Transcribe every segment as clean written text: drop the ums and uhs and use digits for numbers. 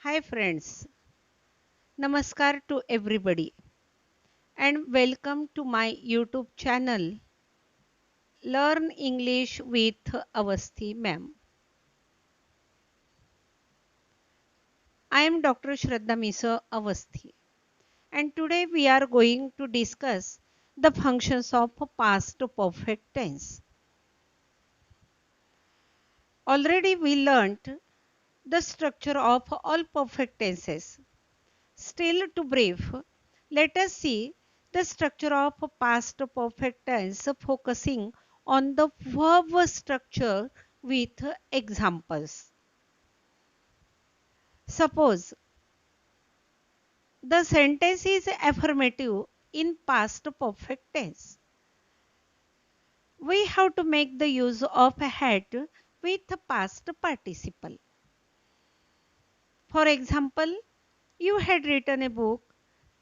Hi friends, Namaskar to everybody and welcome to my YouTube channel Learn English with Avasthi Ma'am. I am Dr. Shraddha Misa Avasthi and today we are going to discuss the functions of past perfect tense. Already we learnt the structure of all perfect tenses. Still to brief, let us see the structure of past perfect tense focusing on the verb structure with examples. Suppose the sentence is affirmative in past perfect tense. We have to make the use of had with past participle. For example, you had written a book,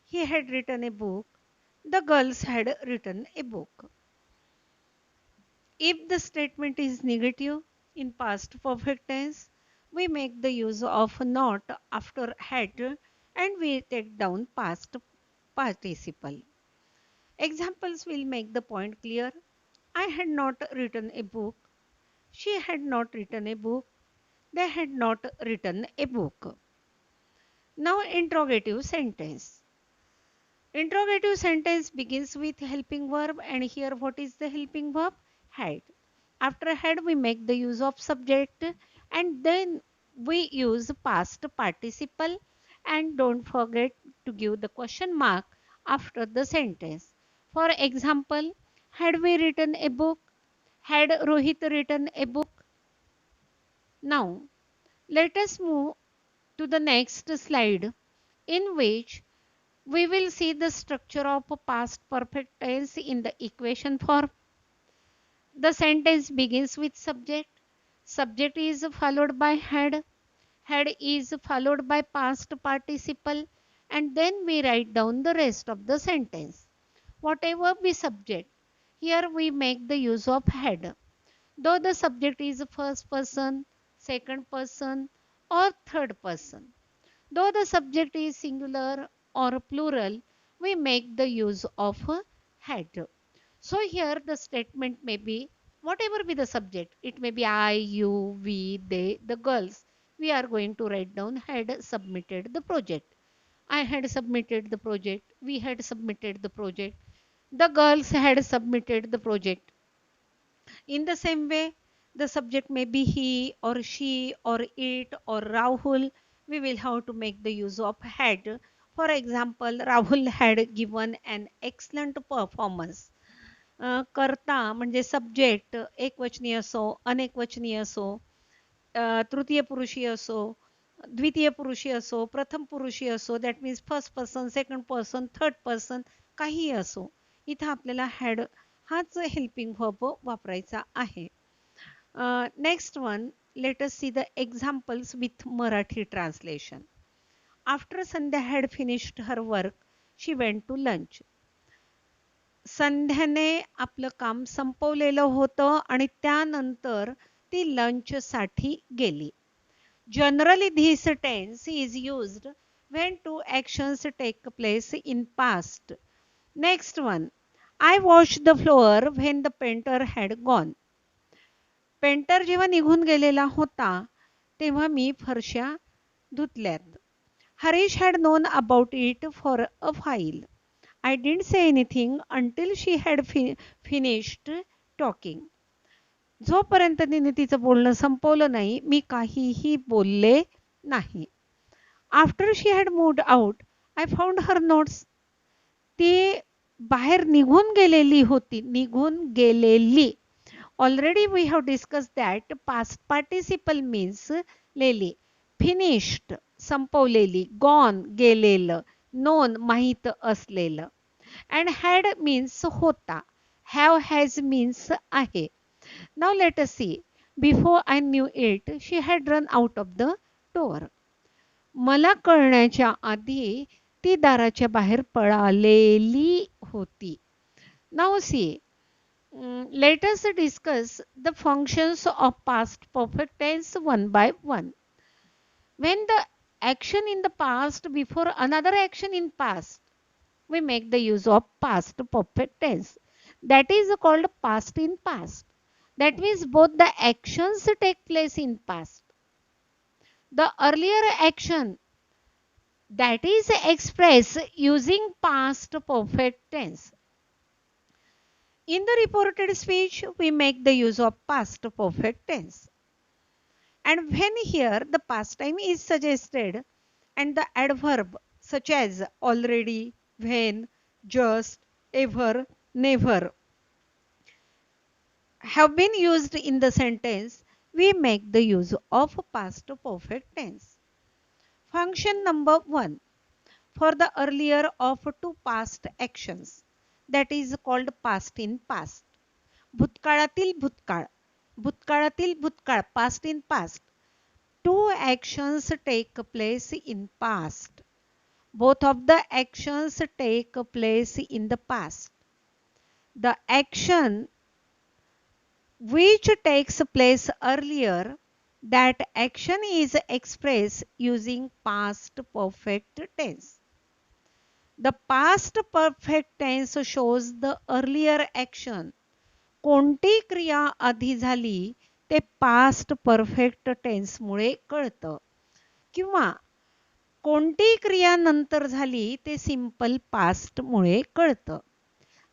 he had written a book, the girls had written a book. If the statement is negative in past perfect tense, we make the use of not after had and we take down past participle. Examples will make the point clear. I had not written a book. She had not written a book. They had not written a book. Now interrogative sentence. Interrogative sentence begins with helping verb and here what is the helping verb? Had. After had we make the use of subject and then we use past participle and don't forget to give the question mark after the sentence. For example, had we written a book? Had Rohit written a book? Now, let us move to the next slide in which we will see the structure of a past perfect tense in the equation form. The sentence begins with subject. Subject is followed by had. Had is followed by past participle and then we write down the rest of the sentence. Whatever be subject, here we make the use of had. Though the subject is first person, second person or third person. Though the subject is singular or plural, we make the use of had. So here the statement may be whatever be the subject. It may be I, you, we, they, the girls. We are going to write down had submitted the project. I had submitted the project. We had submitted the project. The girls had submitted the project. In the same way, the subject may be he or she or it or Rahul. We will have to make the use of had. For example, Rahul had given an excellent performance. करता म्हणजे subject एकवचनी असो अनेकवचनी असो तृतीय पुरुषी असो द्वितीय पुरुषी असो प्रथम पुरुषी असो that means first person second person third person काहीही असो इथं आपल्याला हॅड हाच हेल्पिंग वर्ब वापरायचा आहे next one let us see the examples with Marathi translation after Sandhya had finished her work she went to lunch संध्याने आपलं काम संपवलेलं होतं आणि त्यानंतर ती लंचसाठी गेली. Generally this tense is used when two actions take place in past. Next one. I washed the floor when the painter had gone. Painter जेव्हा निघून गेलेला होता तेव्हा मी फरशा धुतल्यात. Harish had known about it for a while. I didn't say anything until she had finished talking. जोपर्यंत तिने तिचं बोलणं संपवलं नाही मी काहीही बोलले नाही. After she had moved out, I found her notes. ती बाहेर निघून गेलेली होती. निघून गेलेली. Already we have discussed that past participle means लेली. Finished संपवलेली. Gone गेलेलं. Known माहित असलेलं. And had means होता. Have has means आहे. Now let us see. Before I knew it, she had run out of the door. मला कळण्याच्या आधी ती दाराच्या बाहेर पळालेली होती. Now see. Let us discuss the functions of past perfect tense one by one. When the action in the past before another action in past, we make the use of past perfect tense. That is called past in past. That means both the actions take place in past. The earlier action that is expressed using past perfect tense. In the reported speech, we make the use of past perfect tense. And when here the past time is suggested and the adverb such as already, when, just, ever, never have been used in the sentence, we make the use of past perfect tense. Function number 1 for the earlier of two past actions, that is called past in past. भूतकाळातील भूतकाळ, भूतकाळातील भूतकाळ, past in past. Two actions take place in past. Both of the actions take place in the past. The action which takes place earlier, that action is expressed using past perfect tense. The past perfect tense shows the earlier action. कोणती क्रिया आधी झाली ते past perfect tense मुळे कळतं, किंवा कोणती क्रिया नंतर झाली ते सिंपल पास्ट मुळे कळतं.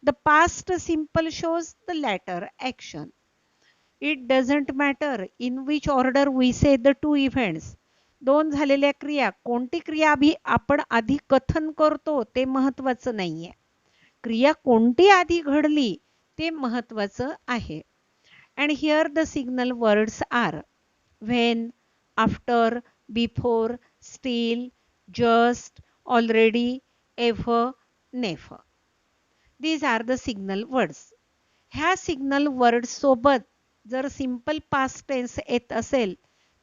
The past simple shows the latter action. It doesn't matter in which order we say the two events. दोन झालेल्या क्रिया कोणती क्रिया आपण आधी कथन करतो ते महत्वाचं नाहीये, क्रिया कोणती आधी घडली ते महत्वाचं आहे. And here the signal words are when, after, before, still, just, already, ever, never. These are the signal words. ह्या सिग्नल वर्ड सोबत जर सिंपल पास्ट टेन्स येत असेल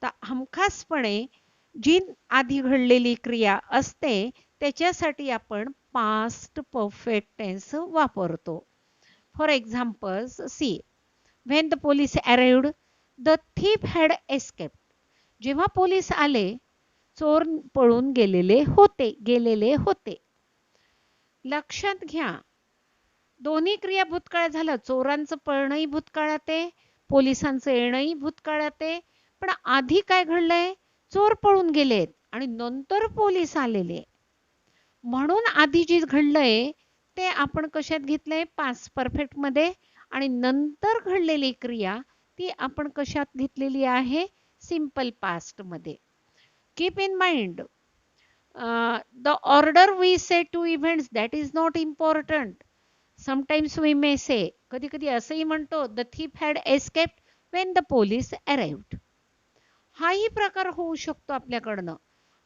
तर हमखासपणे जी आधी घडलेली क्रिया असते त्याच्यासाठी आपण पास्ट परफेक्ट टेन्स वापरतो. For examples, see, when the police arrived, the thief had escaped. जेव्हा पोलीस आले, चोर पळून गेलेले होते. लक्षात घ्या, दोन्ही क्रिया भूतकाळ झालं. चोरांचं पळणंही भूतकाळात आहे, पोलिसांचं येणंही भूतकाळात आहे. पण आधी काय घडलंय? चोर पळून गेलेत आणि नंतर पोलीस आलेले. म्हणून आधी जे घडलंय ते आपण कशात घेतलंय? पास्ट परफेक्ट मध्ये. आणि नंतर घडलेली क्रिया ती आपण कशात घेतलेली आहे? सिंपल पास्ट मध्ये. Keep in mind the order we say two events that is not important. Sometimes we may say, कधी कधी असंही म्हणतो, the thief had escaped when the police arrived. हाही प्रकार होऊ शकतो आपल्याकडनं.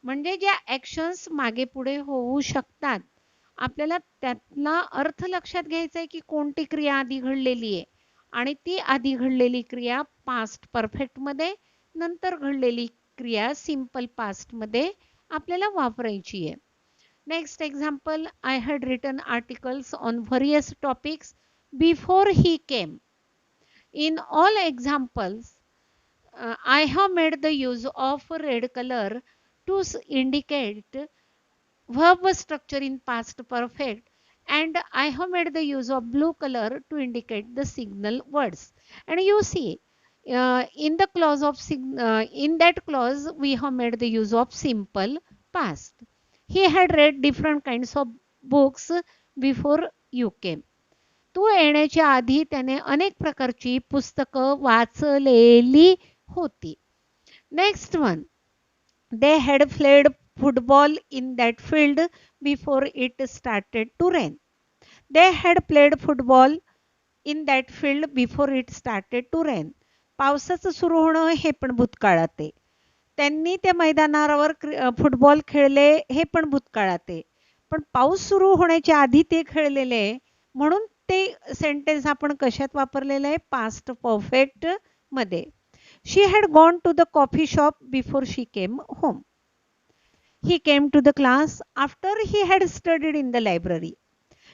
म्हणजे ज्या ऍक्शन्स मागे पुढे होऊ शकतात, आपल्याला त्यातला अर्थ लक्षात घ्यायचा आहे की कोणती क्रिया आधी घडलेली आहे आणि ती आधी घडलेली क्रिया पास्ट परफेक्ट मध्ये, नंतर घडलेली क्रिया सिंपल पास्ट मध्ये आपल्याला वापरायची आहे. Next example, I had written articles on various topics before he came. In all examples I have made the use of red color to indicate verb structure in past perfect, and I have made the use of blue color to indicate the signal words. And you see, in the clause of in that clause we have made the use of simple past. He had read different kinds of books before you came. तू येण्याच्या आधी त्याने अनेक प्रकारची पुस्तकं वाचलेली होती. Next one, they had played football in that field before it started to rain. They had played football in that field before it started to rain. पावसाचं सुरू होणं हे पण भूतकाळात आहे. त्यांनी त्या मैदानावर फुटबॉल खेळले हे पण भूतकाळात आहे. पण पाऊस सुरू होण्याच्या आधी ते खेळलेले, म्हणून ते सेंटेन्स आपण कशात वापरलेलं आहे? पास्ट परफेक्ट मध्ये. She had gone to the coffee shop before she came home. He came to the class after he had studied in the library.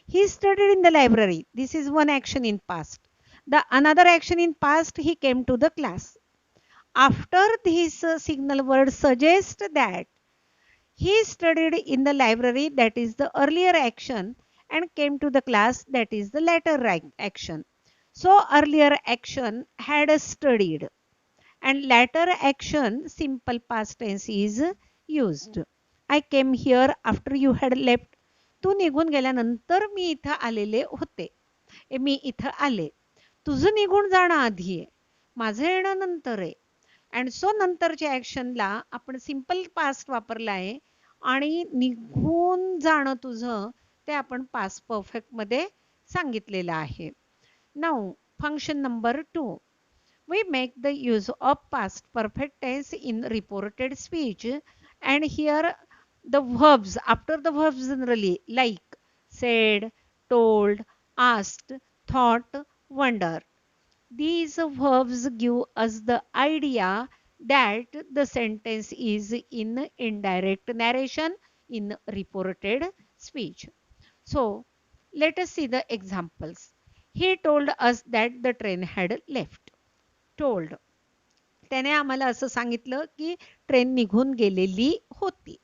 He studied in the library. This is one action in past. The another action in past, he came to the class. After this signal word suggests that He studied in the library, that is the earlier action, and came to the class, that is the later action. So earlier action had studied and later action simple past tense is used. I came here after you had left. तू निघून गेल्यानंतर मी इथं आलेले होते. मी इथं आले. तुझं निघून जाणं आधी आहे. माझं येणं नंतर आहे. अँड सो नंतरच्या ॲक्शनला आपण सिंपल पास्ट वापरला आहे आणि निघून जाणं तुझं ते आपण पास्ट परफेक्टमध्ये सांगितलेलं आहे. नाऊ function number 2. We make the use of past perfect tense in reported speech, and here the verbs, after the verbs generally, like said, told, asked, thought, wonder. These verbs give us the idea that the sentence is in indirect narration in reported speech. So let us see the examples. He told us that the train had left. Told. त्याने आम्हाला असं सांगितलं की train निघून गेलेली होती.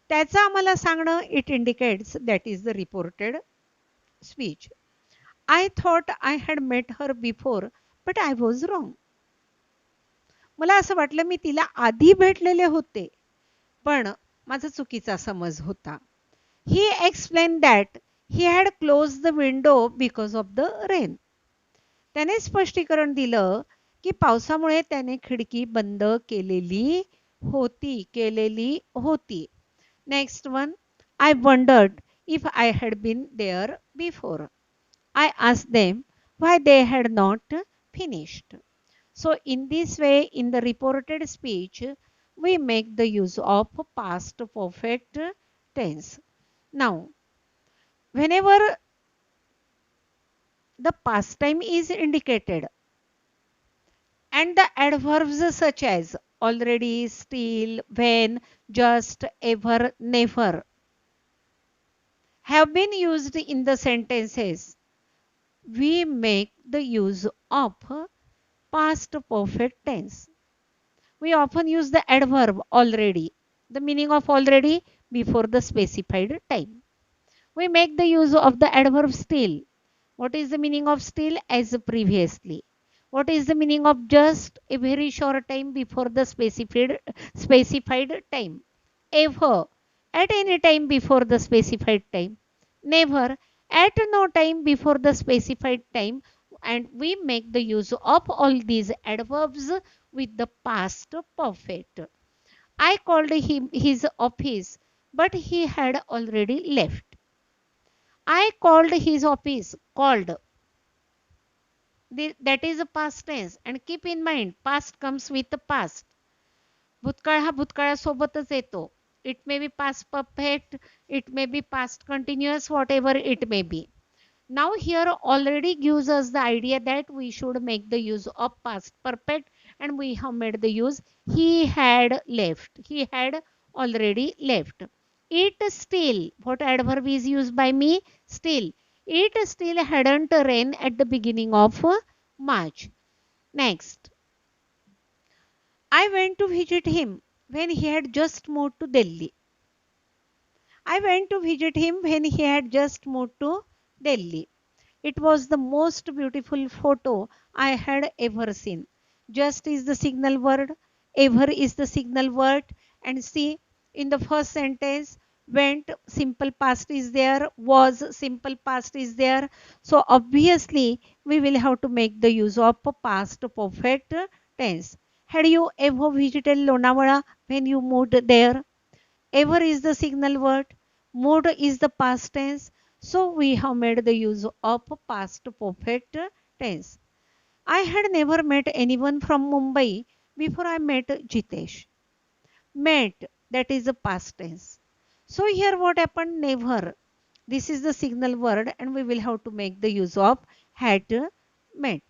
त्याचं आम्हाला सांगणं it indicates that is the reported speech. I thought I had met her before but I was wrong. मला असं वाटलं मी तिला आधी भेटलेले होते पण माझा चुकीचा समज होता. He explain that he had close the window because of the rain. त्याने स्पष्टीकरण दिलं की पावसामुळे त्याने खिडकी बंद केलेली होती. Next one. I wondered if I had been there before. I asked them why they had not finished. So in this way, in the reported speech, we make the use of past perfect tense. Now, whenever the past time is indicated and the adverbs such as already, still, when, just, ever, never have been used in the sentences, we make the use of past perfect tense. We often use the adverb already. The meaning of already before the specified time. We make the use of the adverb still. What is the meaning of still? As previously. What is the meaning of just? A very short time before the specified time. Ever. At any time before the specified time. Never. At no time before the specified time. And we make the use of all these adverbs with the past perfect. I called him his office, but he had already left. I called his office. Called. That is a past tense. And keep in mind, past comes with the past. भूतकाळ हा भूतकाळासोबतच येतो. It may be past perfect, it may be past continuous, whatever it may be. Now here already gives us the idea that we should make the use of past perfect, and we have made the use he had left. He had already left. It still, what adverb is used by me? Still. It still hadn't rained at the beginning of March. Next. I went to visit him when he had just moved to Delhi. I went to visit him when he had just moved to Delhi. It was the most beautiful photo I had ever seen. Just is the signal word, ever is the signal word, and see in the first sentence, went simple past is there, was simple past is there. So obviously we will have to make the use of past perfect tense. Had you ever visited Lonavala when you moved there? Ever is the signal word, moved is the past tense. So we have made the use of past perfect tense. I had never met anyone from Mumbai before I met Jitesh. Met, that is the past tense. So here what happened? Never. This is the signal word and we will have to make the use of had met.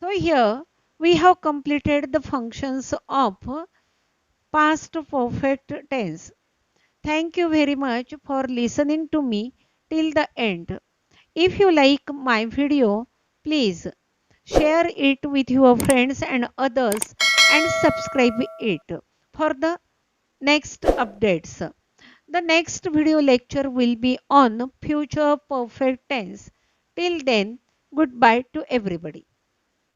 So here we have completed the functions of past perfect tense. Thank you very much for listening to me till the end. If you like my video, please share it with your friends and others and subscribe it for the next updates. The next video lecture will be on future perfect tense. Till then, goodbye to everybody.